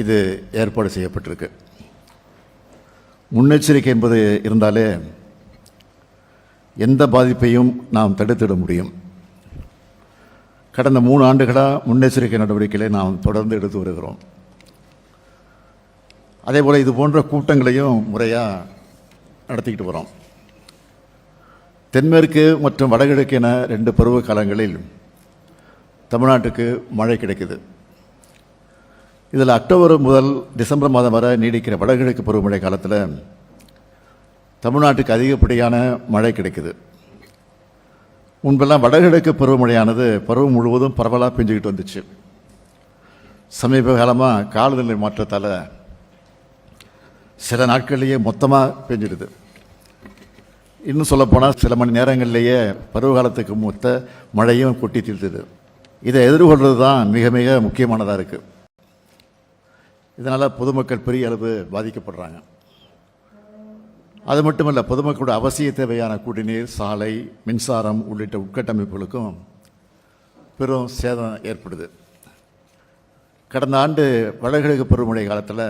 இது ஏற்பாடு செய்யப்பட்டிருக்கு. முன்னெச்சரிக்கை என்பது இருந்தாலே எந்த பாதிப்பையும் நாம் தடுத்திட முடியும். கடந்த 3 ஆண்டுகளாக முன்னெச்சரிக்கை நடவடிக்கைகளை நாம் தொடர்ந்து எடுத்து வருகிறோம். அதேபோல் இது போன்ற கூட்டங்களையும் முறையாக நடத்திக்கிட்டு வரோம். தென்மேற்கு மற்றும் வடகிழக்கு என 2 பருவ காலங்களில் தமிழ்நாட்டுக்கு மழை கிடைக்குது. இதில் அக்டோபர் முதல் டிசம்பர் மாதம் வரை நீடிக்கிற வடகிழக்கு பருவமழை காலத்தில் தமிழ்நாட்டுக்கு அதிகப்படியான மழை கிடைக்குது. முன்பெல்லாம் வடகிழக்கு பருவமழையானது பருவம் முழுவதும் பரவலாக பெஞ்சுக்கிட்டு வந்துச்சு. சமீப காலமாக காலநிலை மாற்றத்தால் சில நாட்கள்லேயே மொத்தமாக பெஞ்சிடுது. இன்னும் சொல்லப்போனால் சில மணி நேரங்கள்லேயே பருவகாலத்துக்கு மொத்த மழையும் கொட்டி தீர்த்துது. இதை எதிர்கொள்வது தான் மிக மிக முக்கியமானதாக இருக்குது. இதனால் பொதுமக்கள் பெரிய அளவு பாதிக்கப்படுறாங்க. அது மட்டுமல்ல, பொதுமக்களோட அவசிய தேவையான குடிநீர், சாலை, மின்சாரம் உள்ளிட்ட உட்கட்டமைப்புகளுக்கும் பெரும் சேதம் ஏற்படுது. கடந்த ஆண்டு வடகிழக்கு பருவமழை காலத்தில்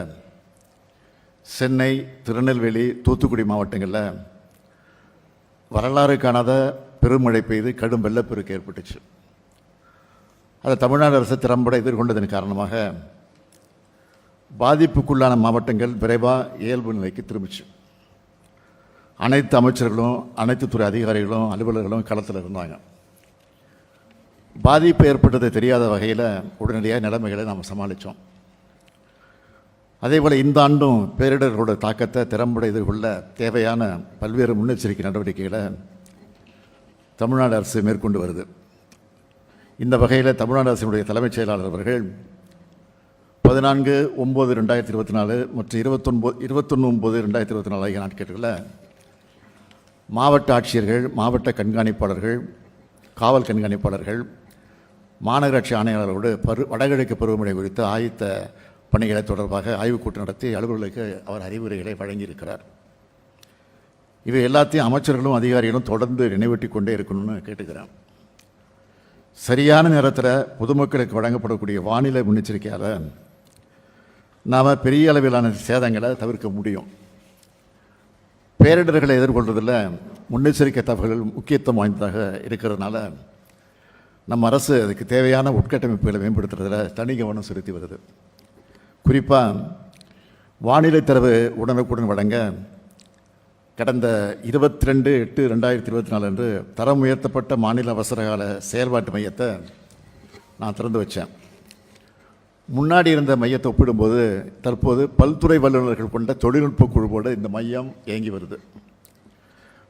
சென்னை, திருநெல்வேலி, தூத்துக்குடி மாவட்டங்களில் வரலாறு காணாத பெருமழை பெய்து கடும் வெள்ளப்பெருக்கு ஏற்பட்டுச்சு. அதை தமிழ்நாடு அரசு திறம்பட எதிர்கொண்டதன் காரணமாக பாதிப்புக்குள்ளான மாவட்டங்கள் விரைவாக இயல்பு நிலைக்கு திரும்பிச்சு. அனைத்து அமைச்சர்களும், அனைத்து துறை அதிகாரிகளும், அலுவலர்களும் களத்தில் இருந்தாங்க. பாதிப்பு ஏற்பட்டது தெரியாத வகையில் உடனடியாக நிலைமைகளை நாம் சமாளித்தோம். அதேபோல் இந்த ஆண்டும் பேரிடர்களோட தாக்கத்தை திறம்பட எதிர்கொள்ள தேவையான பல்வேறு முன்னெச்சரிக்கை நடவடிக்கைகளை தமிழ்நாடு அரசு மேற்கொண்டு வருது. இந்த வகையில் தமிழ்நாடு அரசினுடைய தலைமைச் செயலாளர் அவர்கள் 14/9/2024 மற்றும் 21/9/2024 ஆகிய நாட்களில் மாவட்ட ஆட்சியர்கள், மாவட்ட கண்காணிப்பாளர்கள், காவல் கண்காணிப்பாளர்கள், மாநகராட்சி ஆணையாளர்களோடு வடகிழக்கு பருவமழை குறித்த ஆயத்த பணிகளை தொடர்பாக ஆய்வுக் கூட்டம் நடத்தி அலுவலர்களுக்கு அவர் அறிவுரைகளை வழங்கியிருக்கிறார். இவை எல்லாத்தையும் அமைச்சர்களும் அதிகாரிகளும் தொடர்ந்து நினைவூட்டி கொண்டே இருக்கணும்னு கேட்டுக்கிறேன். சரியான நேரத்தில் பொதுமக்களுக்கு வழங்கப்படக்கூடிய வானிலை முன்னெச்சரிக்கையால் நாம் பெரிய அளவிலான சேதங்களை தவிர்க்க முடியும். பேரிடர்களை எதிர்கொள்வதில் முன்னெச்சரிக்கை தகவல்கள் முக்கியத்துவம் வாய்ந்ததாக இருக்கிறதுனால நம்ம அரசு அதுக்கு தேவையான உட்கட்டமைப்புகளை மேம்படுத்துறதுல தனி கவனம் செலுத்தி வருது. குறிப்பாக வானிலை தரவு உடனுக்குடன் வழங்க கடந்த 22/8/2024 அன்று தரம் உயர்த்தப்பட்ட மாநில அவசரகால செயல்பாட்டு மையத்தை நான் திறந்து வச்சேன். முன்னாடி இருந்த மையத்தை ஒப்பிடும்போது தற்போது பல்துறை வல்லுநர்கள் கொண்ட தொழில்நுட்ப குழுவோடு இந்த மையம் இயங்கி வருது.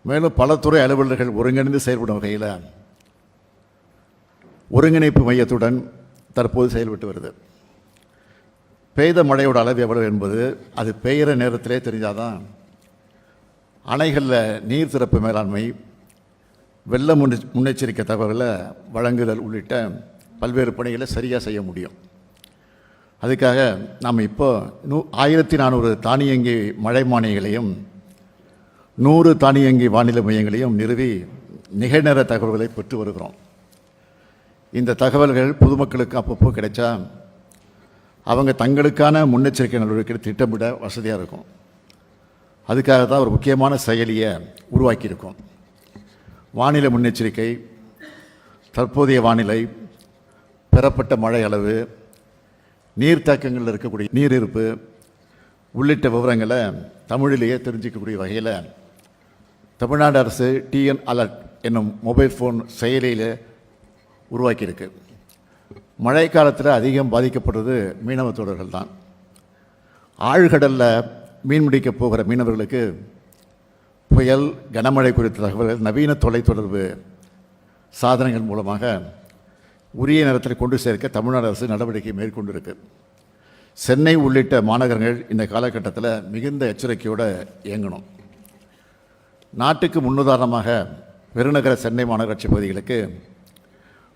மேலும் பல துறை அலுவலர்கள் ஒருங்கிணைந்து செயல்படும் வகையில் ஒருங்கிணைப்பு மையத்துடன் தற்போது செயல்பட்டு வருது. பெய்த மழையோட அளவு எவ்வளவு என்பது அது பெய்கிற நேரத்திலே தெரிஞ்சாதான் அணைகளில் நீர் திறப்பு மேலாண்மை, வெள்ள முன்னெச்சரிக்கை தகவல்களை வழங்குதல் உள்ளிட்ட பல்வேறு பணிகளை சரியாக செய்ய முடியும். அதுக்காக நாம் இப்போ 1400 தானியங்கி மழை மானியங்களையும் 100 தானியங்கி வானிலை மையங்களையும் நிறுவி நிகழ்நேர தகவல்களை பெற்று வருகிறோம். இந்த தகவல்கள் பொதுமக்களுக்கு அப்பப்போ கிடைச்சா அவங்க தங்களுக்கான முன்னெச்சரிக்கை நடவடிக்கைகளை திட்டமிட வசதியாக இருக்கும். அதுக்காக தான் ஒரு முக்கியமான செயலியை உருவாக்கியிருக்கோம். வானிலை முன்னெச்சரிக்கை, தற்போதைய வானிலை, பெறப்பட்ட மழை அளவு, நீர்த்தேக்கங்களில் இருக்கக்கூடிய நீர் இருப்பு உள்ளிட்ட விவரங்களை தமிழிலேயே தெரிஞ்சிக்கக்கூடிய வகையில் தமிழ்நாடு அரசு டிஎன் அலர்ட் என்னும் மொபைல் ஃபோன் செயலியில் உருவாக்கியிருக்கு. மழை காலத்தில் அதிகம் பாதிக்கப்படுறது மீனவ தோழர்கள் தான். ஆழ்கடலில் மீன்பிடிக்க போகிற மீனவர்களுக்கு புயல், கனமழை குறித்த தகவல்கள் நவீன தொலைத்தொடர்பு சாதனங்கள் மூலமாக உரிய நேரத்தில் கொண்டு சேர்க்க தமிழ்நாடு அரசு நடவடிக்கை மேற்கொண்டிருக்கு. சென்னை உள்ளிட்ட மாநகரங்கள் இந்த காலகட்டத்தில் மிகுந்த எச்சரிக்கையோடு இயங்கணும். நாட்டுக்கு முன்னுதாரணமாக பெருநகர சென்னை மாநகராட்சி பகுதிகளுக்கு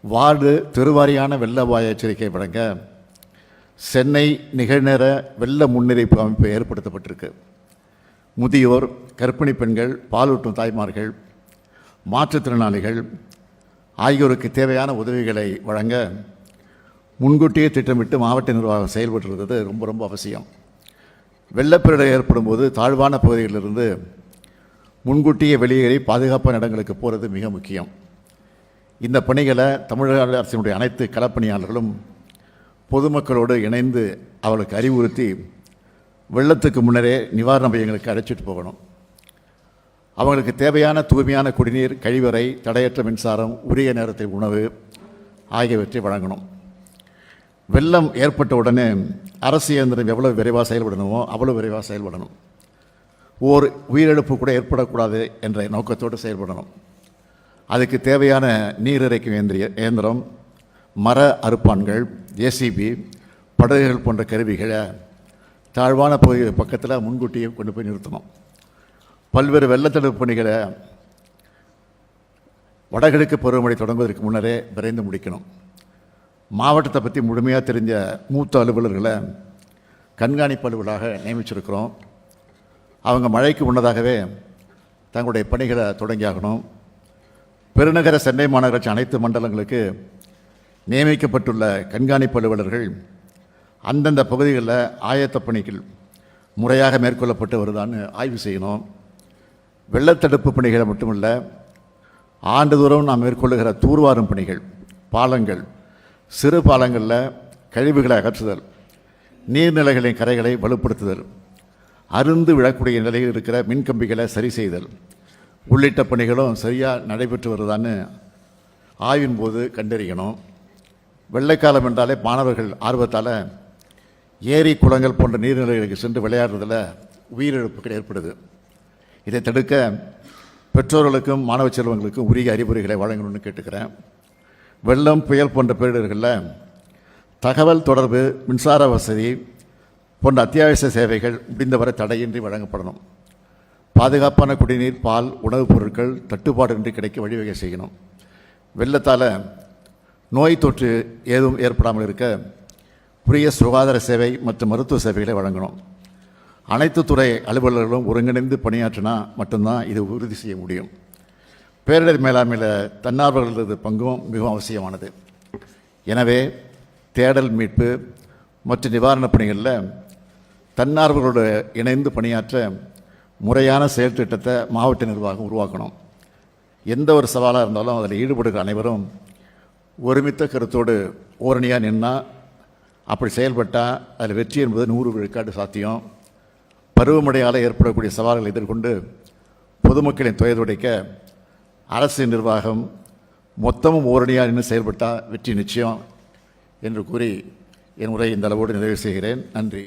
வார்டு தெருவாரியான வெள்ள அபாய எச்சரிக்கை வழங்க சென்னை நிகழ்நேர வெள்ள முன்னறிவிப்பு அமைப்பு ஏற்படுத்தப்பட்டிருக்கு. முதியோர், கர்ப்பிணி பெண்கள், பாலூட்டும் தாய்மார்கள், மாற்றுத்திறனாளிகள் ஆகியோருக்கு தேவையான உதவிகளை வழங்க முன்கூட்டியே திட்டமிட்டு மாவட்ட நிர்வாகம் செயல்பட்டு வருவது ரொம்ப ரொம்ப அவசியம். வெள்ளப்பெருடை ஏற்படும் போது தாழ்வான பகுதிகளிலிருந்து முன்கூட்டியே வெளியேறி பாதுகாப்பான இடங்களுக்கு போகிறது மிக முக்கியம். இந்த பணிகளை தமிழக அரசினுடைய அனைத்து களப்பணியாளர்களும் பொதுமக்களோடு இணைந்து அவர்களுக்கு அறிவுறுத்தி வெள்ளத்துக்கு முன்னரே நிவாரண மையங்களுக்கு அழைச்சிட்டு போகணும். அவங்களுக்கு தேவையான தூய்மையான குடிநீர், கழிவறை, தடையற்ற மின்சாரம், உரிய நேரத்தில் உணவு ஆகியவற்றை வழங்கணும். வெள்ளம் ஏற்பட்ட உடனே அரசு இயந்திரம் எவ்வளவு விரைவாக செயல்படணுமோ அவ்வளோ விரைவாக செயல்படணும். ஓர் உயிரிழப்பு கூட ஏற்படக்கூடாது என்ற நோக்கத்தோடு செயல்படணும். அதுக்கு தேவையான நீர் இறைக்கும் இயந்திரம், மர அறுப்பான்கள், ஜேசிபி, படகுகள் போன்ற கருவிகளை தாழ்வான பகுதி பக்கத்தில் முன்கூட்டியே கொண்டு போய் நிறுத்தணும். பல்வேறு வெள்ளத்தடுப்பு பணிகளை வடகிழக்கு பருவமழை தொடங்குவதற்கு முன்னரே விரைந்து முடிக்கணும். மாவட்டத்தை பற்றி முழுமையாக தெரிஞ்ச மூத்த அலுவலர்களை கண்காணிப்பு அலுவலராக நியமிச்சிருக்கிறோம். அவங்க மழைக்கு முன்னதாகவே தங்களுடைய பணிகளை தொடங்கியாகணும். பெருநகர சென்னை மாநகராட்சி அனைத்து மண்டலங்களுக்கு நியமிக்கப்பட்டுள்ள கண்காணிப்பு அலுவலர்கள் அந்தந்த பகுதிகளில் ஆயத்த பணிகள் முறையாக மேற்கொள்ளப்பட்டு வருதான்னு ஆய்வு செய்யணும். வெள்ளத்தடுப்பு பணிகளை மட்டுமல்ல, ஆண்டுதோறும் நாம் மேற்கொள்ளுகிற தூர்வாரும் பணிகள், பாலங்கள், சிறு பாலங்களில் கழிவுகளை அகற்றுதல், நீர்நிலைகளின் கரைகளை வலுப்படுத்துதல், அருந்து விழக்கூடிய நிலையில் இருக்கிற மின்கம்பிகளை சரி செய்தல் உள்ளிட்ட பணிகளும் சரியாக நடைபெற்று வருதான்னு ஆய்வின் போது கண்டறியணும். வெள்ளைக்காலம் என்றாலே மாணவர்கள் ஆர்வத்தால் ஏரி, குளங்கள் போன்ற நீர்நிலைகளுக்கு சென்று விளையாடுறதில் உயிரிழப்புகள் ஏற்படுது. இதை தடுக்க பெற்றோர்களுக்கும் மாணவ செல்வங்களுக்கும் உரிய அறிவுரைகளை வழங்கணும்னு கேட்டுக்கிறேன். வெள்ளம், புயல் போன்ற பேரிடர்களில் தகவல் தொடர்பு, மின்சார வசதி போன்ற அத்தியாவசிய சேவைகள் முடிந்தவரை தடையின்றி வழங்கப்படணும். பாதுகாப்பான குடிநீர், பால், உணவுப் பொருட்கள் தட்டுப்பாடின்றி கிடைக்க வழிவகை செய்யணும். வெள்ளத்தால் நோய் தொற்று ஏதும் ஏற்படாமல் இருக்க உரிய சுகாதார சேவை மற்றும் மருத்துவ சேவைகளை வழங்கணும். அனைத்து துறை அலுவலர்களும் ஒருங்கிணைந்து பணியாற்றினா மட்டும்தான் இது உறுதி செய்ய முடியும். பேரிடர் மேலாண்மையில் தன்னார்வலர்களது பங்கும் மிகவும் அவசியமானது. எனவே தேடல், மீட்பு மற்றும் நிவாரணப் பணிகளில் தன்னார்வலர்களோடு இணைந்து பணியாற்ற முறையான செயல் திட்டத்தை மாவட்ட நிர்வாகம் உருவாக்கணும். எந்த ஒரு சவாலாக இருந்தாலும் அதில் ஈடுபடுகிற அனைவரும் ஒருமித்த கருத்தோடு ஓரணியாக நின்னால், அப்படி செயல்பட்டால் அதில் வெற்றி என்பது 100 விழுக்காடு சாத்தியம். பருவமழையால் ஏற்படக்கூடிய சவால்களை எதிர்கொண்டு பொதுமக்களின் துயதுடைக்க அரசு நிர்வாகம் மொத்தமும் ஓரணியாக நின்று செயல்பட்டால் வெற்றி நிச்சயம் என்று கூறி என் உரை இந்த அளவோடு நிறைவு செய்கிறேன். நன்றி.